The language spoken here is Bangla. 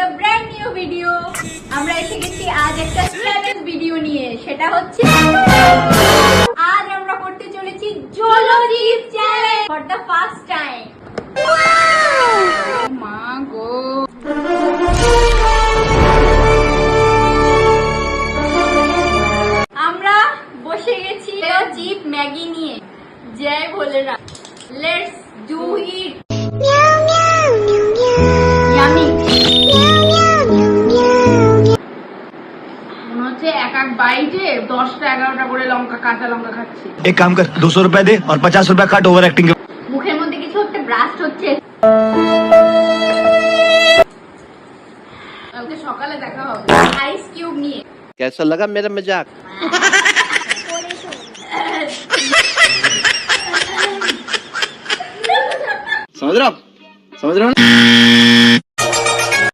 a brand new video. আমরা এসে গেছি আজ একটা চ্যালেঞ্জ ভিডিও নিয়ে, সেটা হচ্ছে আজ আমরা করতে চলেছি Jolo chip challenge for the first time. মা গো, আমরা বসে গেছি জিপ ম্যাগি নিয়ে। জয় Bholenath, let's do it. Yummy মনে হচ্ছে এক এক বাইটে 10টা 11টা করে লঙ্কা, কাঁচা লঙ্কা খাচ্ছি। एक काम कर 200 रुपए दे और 50 रुपए काट ओवर एक्टिंग के। মুখের মধ্যে কিছু একটা ব্রাস্ট হচ্ছে। কালকে সকালে দেখা হবে আইস কিউব নিয়ে। कैसा लगा मेरा मजाक? समझ रहे हो ना?